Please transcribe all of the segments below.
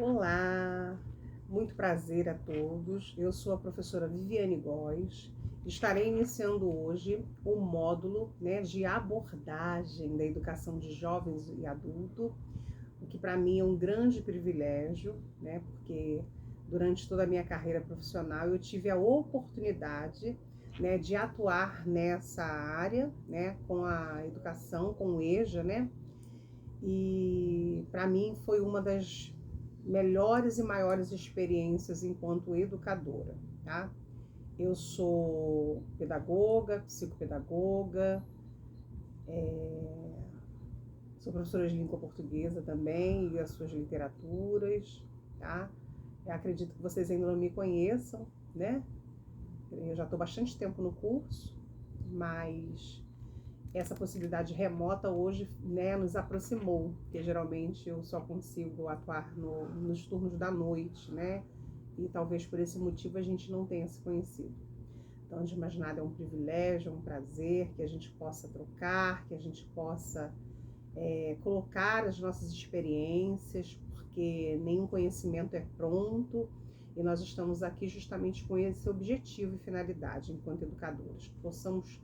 Olá, muito prazer a todos. Eu sou a professora Viviane Góes. Estarei iniciando hoje o módulo, de abordagem da educação de jovens e adultos, o que para mim é um grande privilégio, porque durante toda a minha carreira profissional eu tive a oportunidade, de atuar nessa área, com a educação, com o EJA, e para mim foi uma das melhores e maiores experiências enquanto educadora, tá? Eu sou pedagoga, psicopedagoga, sou professora de língua portuguesa também e as suas literaturas, tá? Eu acredito que vocês ainda não me conheçam, né? Eu já estou bastante tempo no curso, mas essa possibilidade remota hoje, nos aproximou, porque geralmente eu só consigo atuar nos turnos da noite, e talvez por esse motivo a gente não tenha se conhecido. Então, antes de mais nada, é um privilégio, é um prazer que a gente possa trocar, que a gente possa colocar as nossas experiências, porque nenhum conhecimento é pronto, e nós estamos aqui justamente com esse objetivo e finalidade, enquanto educadores, que possamos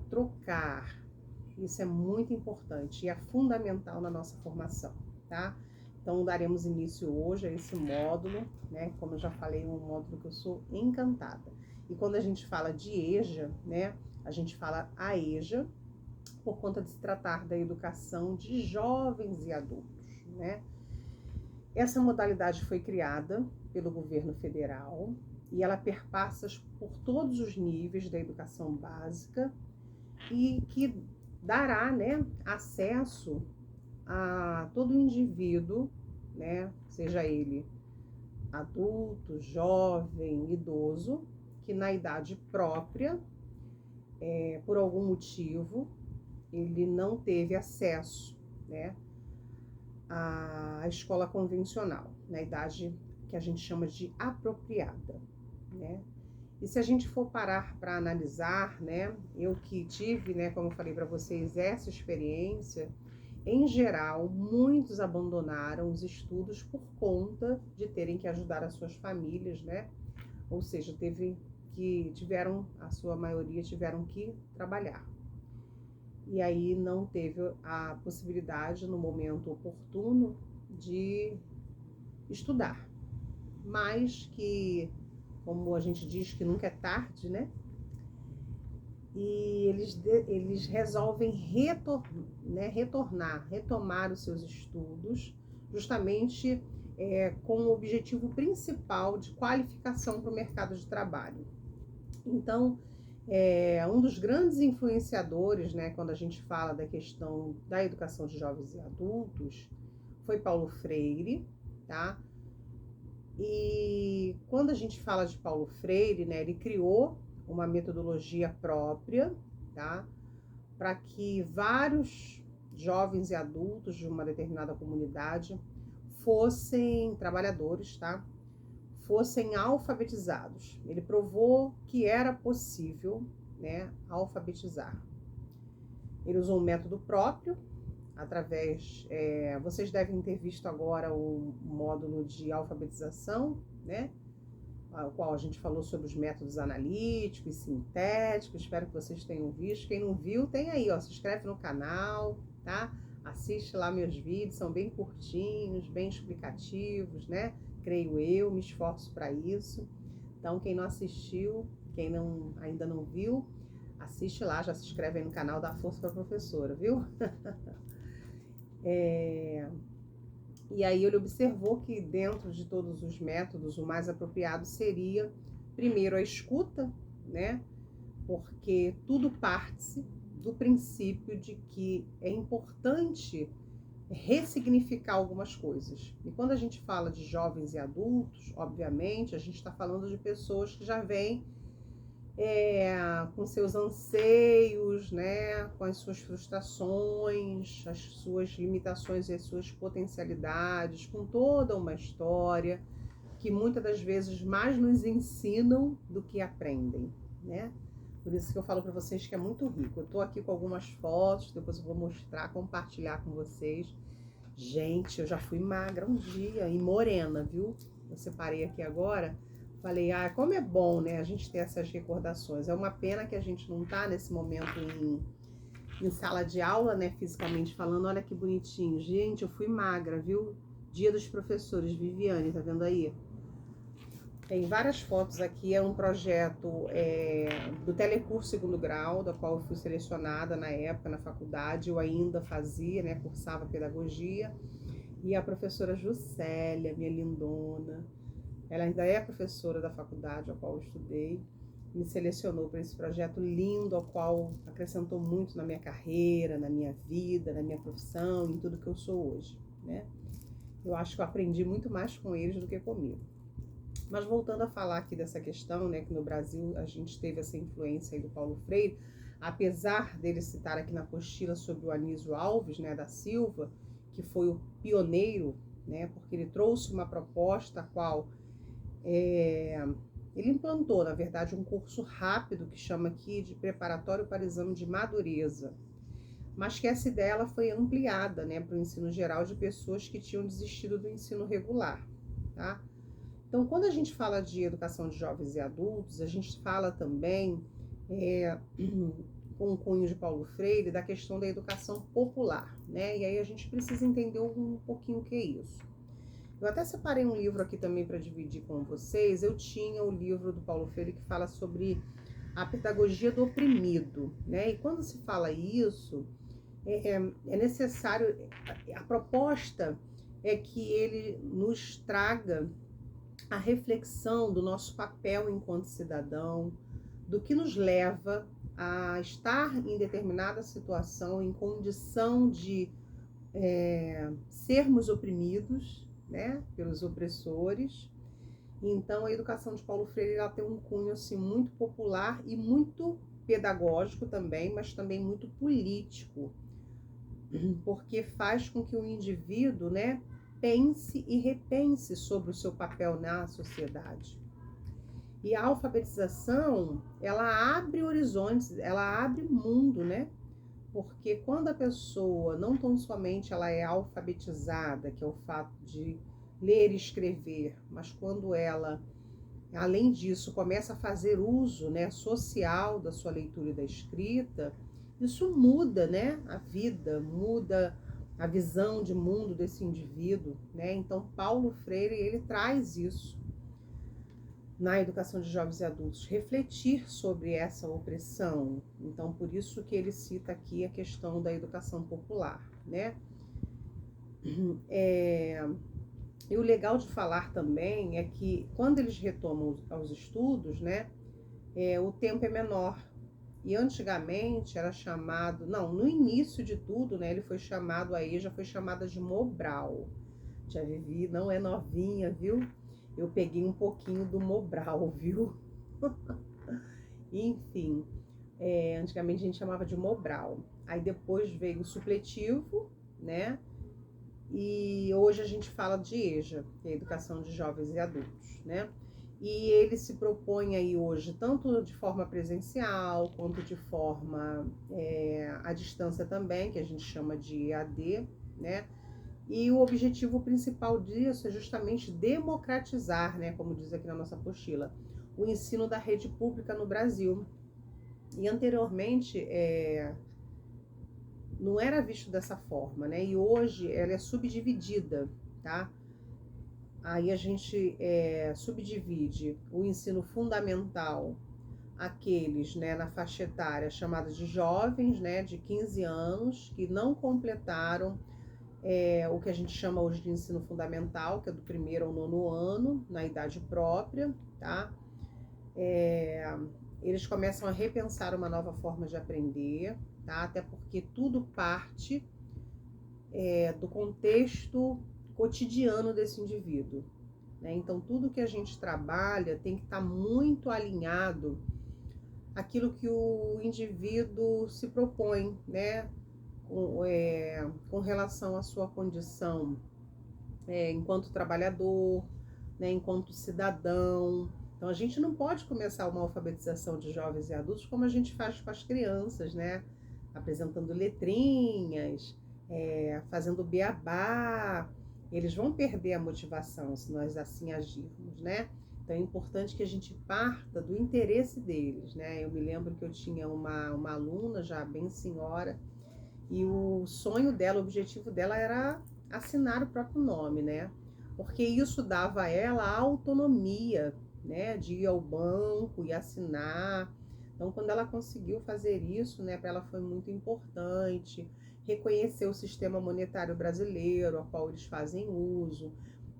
trocar. Isso é muito importante e é fundamental na nossa formação, tá? Então, daremos início hoje a esse módulo, Como eu já falei, é um módulo que eu sou encantada. E quando a gente fala de EJA, a gente fala a EJA por conta de se tratar da educação de jovens e adultos, Essa modalidade foi criada pelo governo federal e ela perpassa por todos os níveis da educação básica e que dará, acesso a todo indivíduo, seja ele adulto, jovem, idoso, que na idade própria, por algum motivo, ele não teve acesso, à escola convencional, na idade que a gente chama de apropriada, E se a gente for parar para analisar, eu que tive, como eu falei para vocês, essa experiência, em geral, muitos abandonaram os estudos por conta de terem que ajudar as suas famílias, Ou seja, a sua maioria tiveram que trabalhar. E aí não teve a possibilidade, no momento oportuno, de estudar. Mas que, como a gente diz, que nunca é tarde, E eles resolvem retomar os seus estudos, justamente com o objetivo principal de qualificação para o mercado de trabalho. Então, um dos grandes influenciadores, quando a gente fala da questão da educação de jovens e adultos, foi Paulo Freire, tá? E quando a gente fala de Paulo Freire, ele criou uma metodologia própria, tá? Para que vários jovens e adultos de uma determinada comunidade fossem trabalhadores, tá? Fossem alfabetizados. Ele provou que era possível, alfabetizar. Ele usou um método próprio, vocês devem ter visto agora o módulo de alfabetização, o qual a gente falou sobre os métodos analíticos e sintéticos. Espero que vocês tenham visto. Quem não viu, tem aí, se inscreve no canal, tá? Assiste lá meus vídeos, são bem curtinhos, bem explicativos, Creio eu, me esforço para isso. Então, quem não assistiu, ainda não viu, assiste lá, já se inscreve aí no canal, dá força para a professora, viu? E aí ele observou que dentro de todos os métodos, o mais apropriado seria, primeiro, a escuta, Porque tudo parte do princípio de que é importante ressignificar algumas coisas. E quando a gente fala de jovens e adultos, obviamente, a gente está falando de pessoas que já vêm com seus anseios, com as suas frustrações, as suas limitações e as suas potencialidades, com toda uma história que muitas das vezes mais nos ensinam do que aprendem, Por isso que eu falo para vocês que é muito rico. Eu estou aqui com algumas fotos, depois eu vou mostrar, compartilhar com vocês. Gente, eu já fui magra um dia e morena, viu? Eu separei aqui agora. Falei, como é bom, né, a gente ter essas recordações. É uma pena que a gente não tá nesse momento em sala de aula, né, fisicamente falando. Olha que bonitinho. Gente, eu fui magra, viu? Dia dos professores, Viviane, tá vendo aí? Tem várias fotos aqui, é um projeto do Telecurso Segundo Grau, da qual eu fui selecionada na época, na faculdade, eu ainda fazia, né, cursava pedagogia, e a professora Juscelia, minha lindona, ela ainda é professora da faculdade a qual eu estudei, me selecionou para esse projeto lindo, ao qual acrescentou muito na minha carreira, na minha vida, na minha profissão, em tudo que eu sou hoje, né? Eu acho que eu aprendi muito mais com eles do que comigo. Mas voltando a falar aqui dessa questão, né, que no Brasil a gente teve essa influência aí do Paulo Freire, apesar dele citar aqui na apostila sobre o Anísio Alves, né, da Silva, que foi o pioneiro, né, porque ele trouxe uma proposta a qual ele implantou, na verdade, um curso rápido que chama aqui de preparatório para exame de madureza, mas que essa ideia ela foi ampliada, né, para o ensino geral de pessoas que tinham desistido do ensino regular, tá? Então, quando a gente fala de educação de jovens e adultos, a gente fala também, com o cunho de Paulo Freire, da questão da educação popular, né? E aí a gente precisa entender um pouquinho o que é isso. Eu até separei um livro aqui também para dividir com vocês. Eu tinha o livro do Paulo Freire que fala sobre a pedagogia do oprimido, né? E quando se fala isso, é necessário, a proposta é que ele nos traga a reflexão do nosso papel enquanto cidadão, do que nos leva a estar em determinada situação, em condição de sermos oprimidos, né, pelos opressores. Então, a educação de Paulo Freire ela tem um cunho assim, muito popular e muito pedagógico também, mas também muito político, porque faz com que o indivíduo, né, pense e repense sobre o seu papel na sociedade. E a alfabetização, ela abre horizontes, ela abre mundo, né? Porque quando a pessoa, não tão somente ela é alfabetizada, que é o fato de ler e escrever, mas quando ela, além disso, começa a fazer uso, né, social da sua leitura e da escrita, isso muda, né, a vida, muda a visão de mundo desse indivíduo, né? Então, Paulo Freire, ele traz isso na educação de jovens e adultos, refletir sobre essa opressão. Então, por isso que ele cita aqui a questão da educação popular, né? E o legal de falar também é que quando eles retomam aos estudos, né, o tempo é menor. E antigamente era chamado, não, no início de tudo, né, ele foi chamado, aí já foi chamada de Mobral. Já Vivi não é novinha, viu? Eu peguei um pouquinho do Mobral, viu? Enfim, antigamente a gente chamava de Mobral. Aí depois veio o supletivo, né? E hoje a gente fala de EJA, que é a Educação de Jovens e Adultos, né? E ele se propõe aí hoje, tanto de forma presencial, quanto de forma à distância também, que a gente chama de EAD, né? E o objetivo principal disso é justamente democratizar, né, como diz aqui na nossa apostila, o ensino da rede pública no Brasil. E anteriormente não era visto dessa forma, né? E hoje ela é subdividida, tá? Aí a gente subdivide o ensino fundamental, aqueles, né, na faixa etária chamada de jovens, né, de 15 anos, que não completaram o que a gente chama hoje de ensino fundamental, que é do 1º ao 9º ano, na idade própria, tá? Eles começam a repensar uma nova forma de aprender, tá? Até porque tudo parte do contexto cotidiano desse indivíduo, né? Então, tudo que a gente trabalha tem que estar muito alinhado àquilo que o indivíduo se propõe, né? Com relação à sua condição enquanto trabalhador, né? Enquanto cidadão. Então, a gente não pode começar uma alfabetização de jovens e adultos como a gente faz com as crianças, né? Apresentando letrinhas, fazendo beabá, eles vão perder a motivação se nós assim agirmos, né? Então é importante que a gente parta do interesse deles, né? Eu me lembro que eu tinha uma aluna já bem senhora, e o sonho dela, o objetivo dela era assinar o próprio nome, né? Porque isso dava a ela a autonomia, né? De ir ao banco e assinar. Então, quando ela conseguiu fazer isso, né? Para ela foi muito importante reconhecer o sistema monetário brasileiro, ao qual eles fazem uso.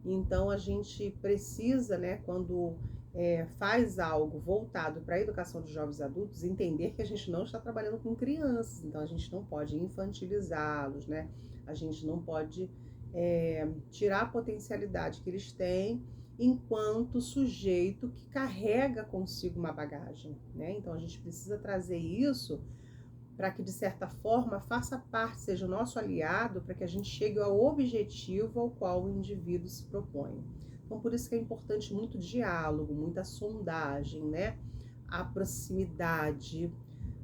Então, a gente precisa, né? Quando faz algo voltado para a educação de jovens adultos, entender que a gente não está trabalhando com crianças, então a gente não pode infantilizá-los, né? A gente não pode tirar a potencialidade que eles têm enquanto sujeito que carrega consigo uma bagagem, né? Então a gente precisa trazer isso para que, de certa forma, faça parte, seja o nosso aliado, para que a gente chegue ao objetivo ao qual o indivíduo se propõe. Então, por isso que é importante muito diálogo, muita sondagem, né? A proximidade,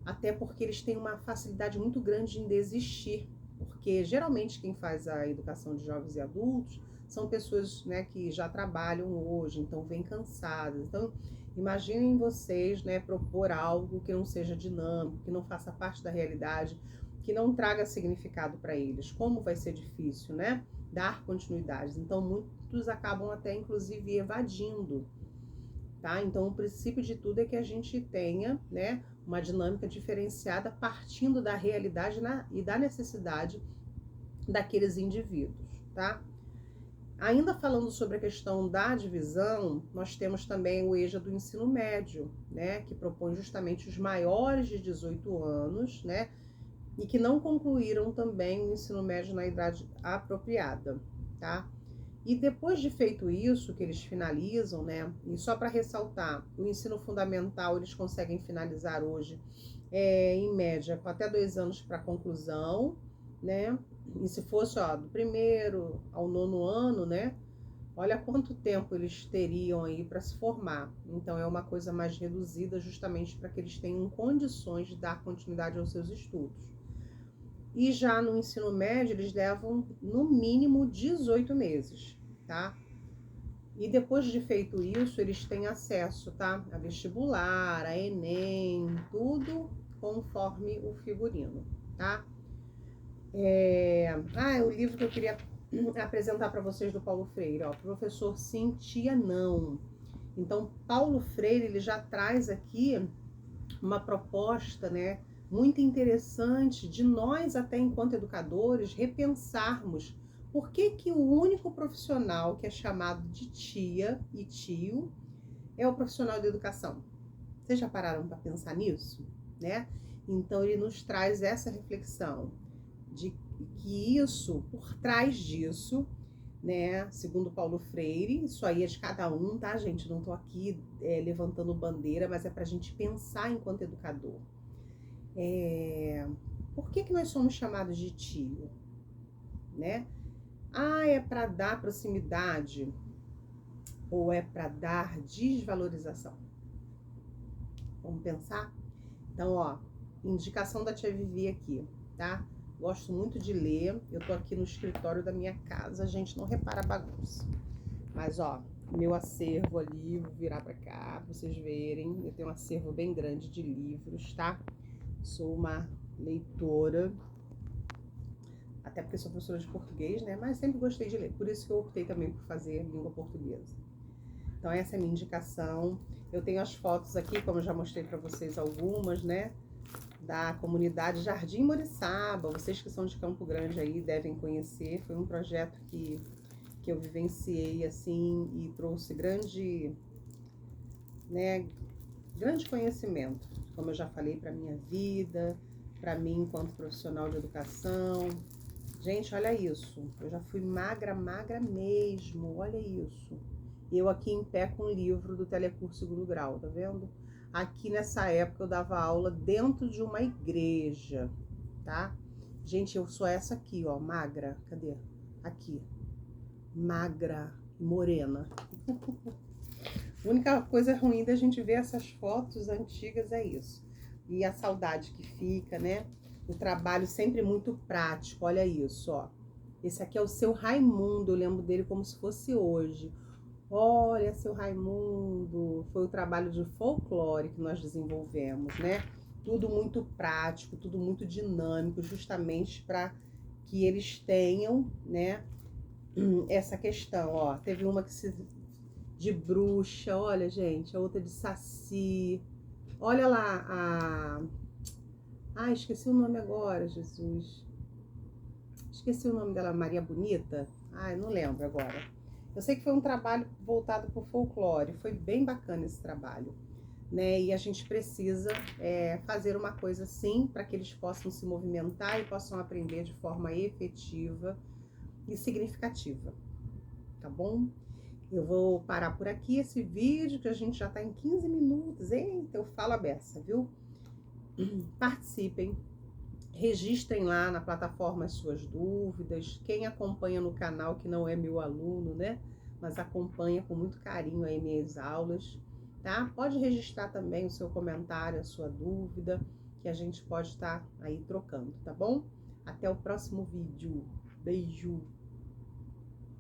até porque eles têm uma facilidade muito grande em desistir, porque geralmente quem faz a educação de jovens e adultos são pessoas, né, que já trabalham hoje, então vêm cansadas. Então, imaginem vocês, né, propor algo que não seja dinâmico, que não faça parte da realidade, que não traga significado para eles. Como vai ser difícil, né? Dar continuidade. Então, muitos acabam até, inclusive, evadindo, tá? Então, o princípio de tudo é que a gente tenha, né, uma dinâmica diferenciada partindo da realidade e da necessidade daqueles indivíduos, tá? Ainda falando sobre a questão da divisão, nós temos também o EJA do ensino médio, né, que propõe justamente os maiores de 18 anos, né, e que não concluíram também o ensino médio na idade apropriada, tá? E depois de feito isso, que eles finalizam, né, e só para ressaltar, o ensino fundamental eles conseguem finalizar hoje, em média, com até 2 anos para conclusão, né? E se fosse, ó, do primeiro ao 9º ano, né? Olha quanto tempo eles teriam aí para se formar. Então é uma coisa mais reduzida, justamente para que eles tenham condições de dar continuidade aos seus estudos. E já no ensino médio, eles levam no mínimo 18 meses, tá? E depois de feito isso, eles têm acesso, tá? A vestibular, a Enem, tudo conforme o figurino, tá? O livro que eu queria apresentar para vocês do Paulo Freire, ó, Professor Sim, Tia Não. Então, Paulo Freire, ele já traz aqui uma proposta, né, muito interessante de nós, até enquanto educadores, repensarmos por que que o único profissional que é chamado de tia e tio é o profissional de educação. Vocês já pararam para pensar nisso, né? Então, ele nos traz essa reflexão de que isso, por trás disso, né, segundo Paulo Freire, isso aí é de cada um, tá, gente? Não tô aqui levantando bandeira, mas é pra gente pensar enquanto educador. Por que que nós somos chamados de tio, né? É para dar proximidade ou é para dar desvalorização? Vamos pensar? Então, ó, indicação da tia Vivi aqui, tá? Gosto muito de ler. Eu tô aqui no escritório da minha casa, a gente não repara a bagunça. Mas, ó, meu acervo ali, vou virar pra cá pra vocês verem. Eu tenho um acervo bem grande de livros, tá? Sou uma leitora, até porque sou professora de português, né? Mas sempre gostei de ler. Por isso que eu optei também por fazer língua portuguesa. Então, essa é a minha indicação. Eu tenho as fotos aqui, como eu já mostrei pra vocês algumas, né? Da comunidade Jardim Moriçaba. Vocês que são de Campo Grande aí devem conhecer. Foi um projeto que eu vivenciei assim e trouxe grande conhecimento, como eu já falei, para minha vida, para mim enquanto profissional de educação. Gente, olha isso. Eu já fui magra, magra mesmo. Olha isso. Eu aqui em pé com o livro do Telecurso Segundo Grau, tá vendo? Aqui nessa época eu dava aula dentro de uma igreja, tá? Gente, eu sou essa aqui, ó, magra. Cadê? Aqui. Magra, morena. A única coisa ruim da gente ver essas fotos antigas é isso. E a saudade que fica, né? O trabalho sempre muito prático, olha isso, ó. Esse aqui é o seu Raimundo, eu lembro dele como se fosse hoje. Olha, seu Raimundo, foi o trabalho de folclore que nós desenvolvemos, né? Tudo muito prático, tudo muito dinâmico, justamente para que eles tenham, né, essa questão, ó. Teve uma que se de bruxa, olha, gente, a outra de saci. Olha lá a esqueci o nome agora, Jesus. Esqueci o nome dela, Maria Bonita? Ai, não lembro agora. Eu sei que foi um trabalho voltado para o folclore, foi bem bacana esse trabalho, né? E a gente precisa fazer uma coisa assim, para que eles possam se movimentar e possam aprender de forma efetiva e significativa, tá bom? Eu vou parar por aqui esse vídeo, que a gente já tá em 15 minutos. Eita, eu falo a beça, viu? Participem. Registrem lá na plataforma as suas dúvidas. Quem acompanha no canal, que não é meu aluno, né? Mas acompanha com muito carinho aí minhas aulas, tá? Pode registrar também o seu comentário, a sua dúvida, que a gente pode estar aí trocando, tá bom? Até o próximo vídeo. Beijo!